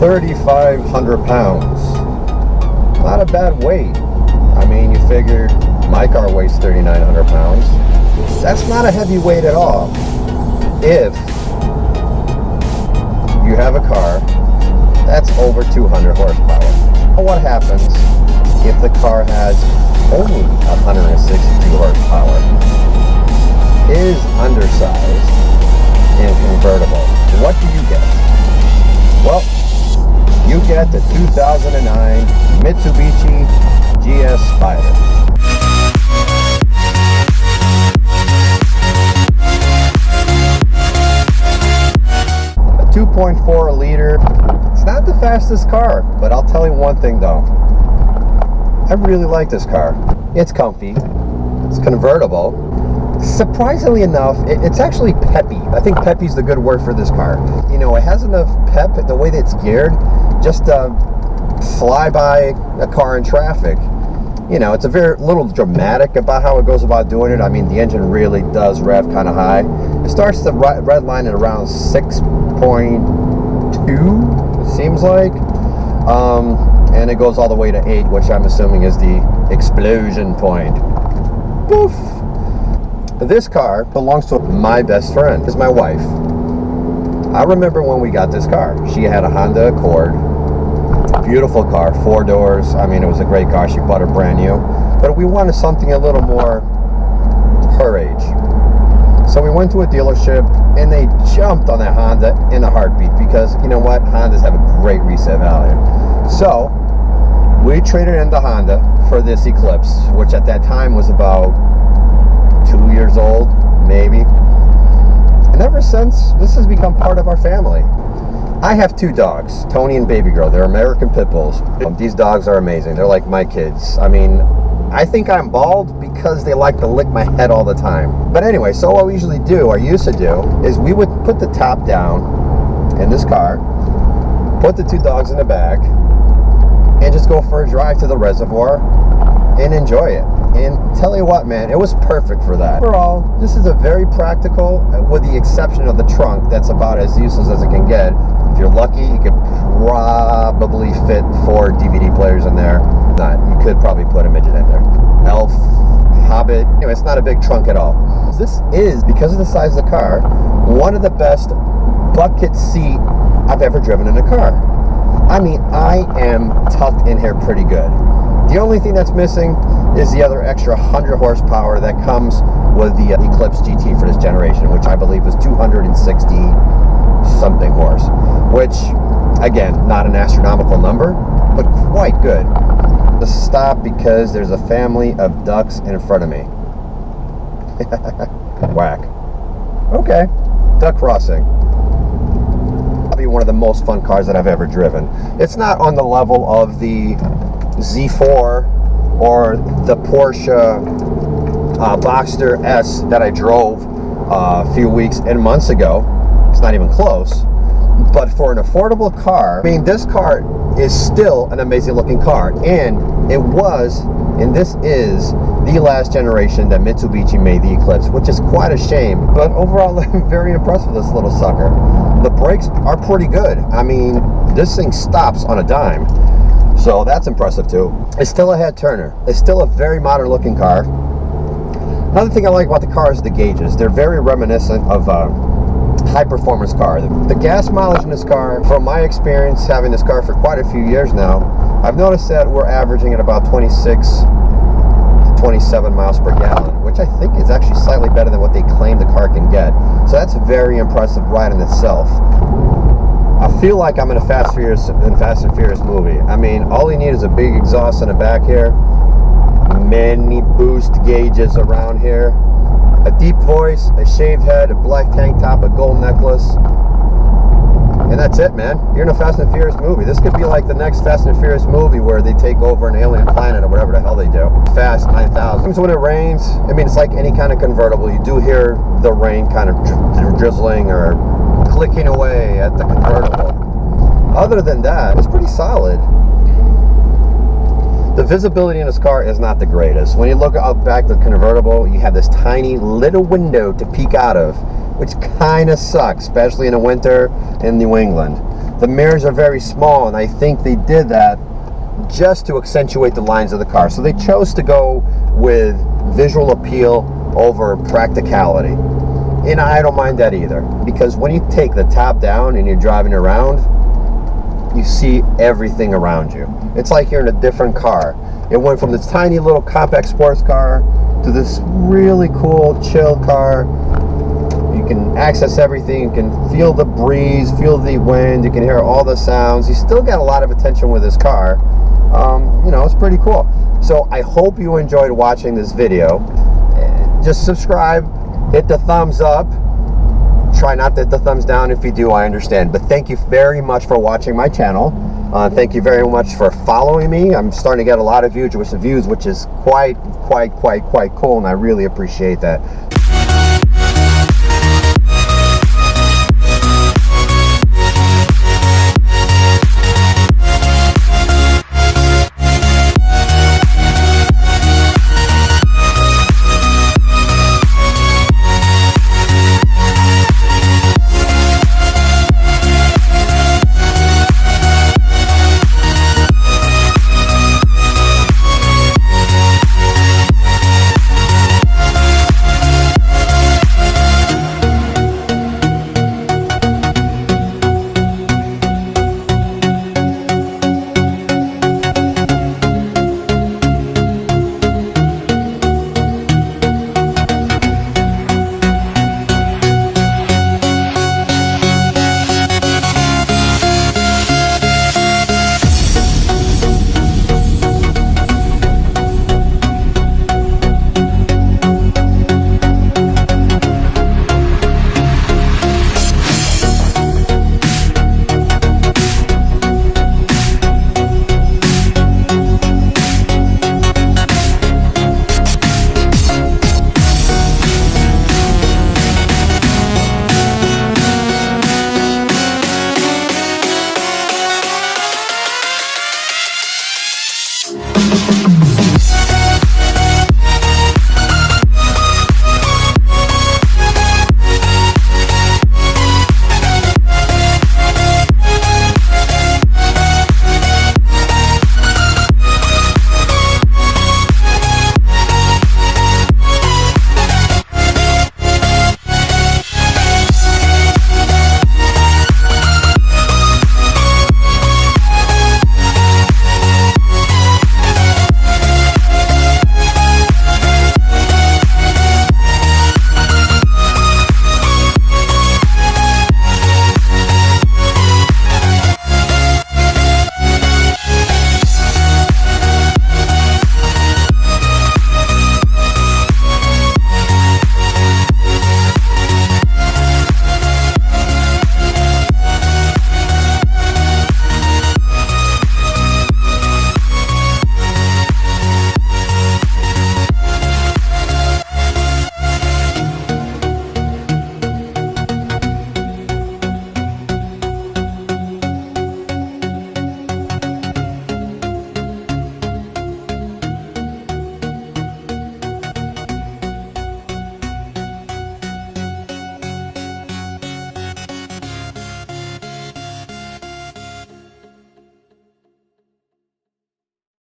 3,500 pounds. Not a bad weight. I mean, you figure my car weighs 3,900 pounds. That's not a heavy weight at all. If you have a car that's over 200 horsepower. What happens if the car has only 162 horsepower, is undersized and convertible? What do you get? Well, you get the 2009 Mitsubishi GS Spyder. A 2.4 liter. It's not the fastest car, but I'll tell you one thing though. I really like this car. It's comfy. It's convertible. Surprisingly enough, it's actually peppy. I think peppy's the good word for this car. You know, it has enough pep, the way that it's geared, just fly by a car in traffic. You know, it's a very little dramatic about how it goes about doing it. I mean, the engine really does rev kind of high. It starts the red line at around 6.2, it seems like. And it goes all the way to 8, which I'm assuming is the explosion point. Poof! This car belongs to my best friend. It's my wife. I remember when we got this car. She had a Honda Accord. Beautiful car, 4 doors. I mean, it was a great car. She bought it brand new. But we wanted something a little more her age. So we went to a dealership and they jumped on that Honda in a heartbeat because, you know what, Hondas have a great resale value. So we traded in the Honda for this Eclipse, which at that time was about 2 years old, maybe. And ever since, this has become part of our family. I have 2 dogs, Tony and Baby Girl. They're American Pit Bulls. These dogs are amazing. They're like my kids. I mean, I think I'm bald because they like to lick my head all the time. But anyway, so what we usually do, or used to do, is we would put the top down in this car, put the 2 dogs in the back, and just go for a drive to the reservoir and enjoy it. And tell you what, man, it was perfect for that. Overall, this is a very practical, with the exception of the trunk, that's about as useless as it can get. If you're lucky, you could probably fit 4 DVD players in there. You could probably put a midget in there. Elf, Hobbit. Anyway, it's not a big trunk at all. This is, because of the size of the car, one of the best bucket seat I've ever driven in a car. I mean, I am tucked in here pretty good. The only thing that's missing is the other extra 100 horsepower that comes with the Eclipse GT for this generation, which I believe is 260 something horse, which again, not an astronomical number, but quite good. Let's stop because there's a family of ducks in front of me. Whack. Okay, duck crossing. Probably one of the most fun cars that I've ever driven. It's not on the level of the Z4 or the Porsche Boxster S that I drove a few weeks and months ago. It's not even close. But for an affordable car, I mean, this car is still an amazing looking car, and it was, and this is the last generation that Mitsubishi made the Eclipse, which is quite a shame. But overall, I'm very impressed with this little sucker. The brakes are pretty good. I mean, this thing stops on a dime. So that's impressive too. It's still a head turner. It's still a very modern looking car. Another thing I like about the car is the gauges. They're very reminiscent of high performance car. The gas mileage in this car, from my experience having this car for quite a few years now, I've noticed that we're averaging at about 26 to 27 miles per gallon, which I think is actually slightly better than what they claim the car can get. So that's a very impressive ride in itself. I feel like I'm in a Fast and Furious movie. I mean, all you need is a big exhaust in the back here, many boost gauges around here, a deep voice, a shaved head, a black tank top, a gold necklace, and that's it, man. You're in a Fast and Furious movie. This could be like the next Fast and Furious movie where they take over an alien planet or whatever the hell they do. Fast 9000. When it rains, I mean, it's like any kind of convertible. You do hear the rain kind of drizzling or clicking away at the convertible. Other than that, it's pretty solid. The visibility in this car is not the greatest. When you look out back the convertible, you have this tiny little window to peek out of, which kind of sucks, especially in the winter in New England. The mirrors are very small, and I think they did that just to accentuate the lines of the car. So they chose to go with visual appeal over practicality. And I don't mind that either, because when you take the top down and you're driving around, you see everything around you. It's like you're in a different car. It went from this tiny little compact sports car to this really cool chill car. You can access everything. You can feel the breeze, feel the wind. You can hear all the sounds. You still get a lot of attention with this car. You know, it's pretty cool. So I hope you enjoyed watching this video. Just subscribe, hit the thumbs up. Try not to hit the thumbs down. If you do, I understand. But thank you very much for watching my channel. Thank you very much for following me. I'm starting to get a lot of views, which is quite cool, and I really appreciate that.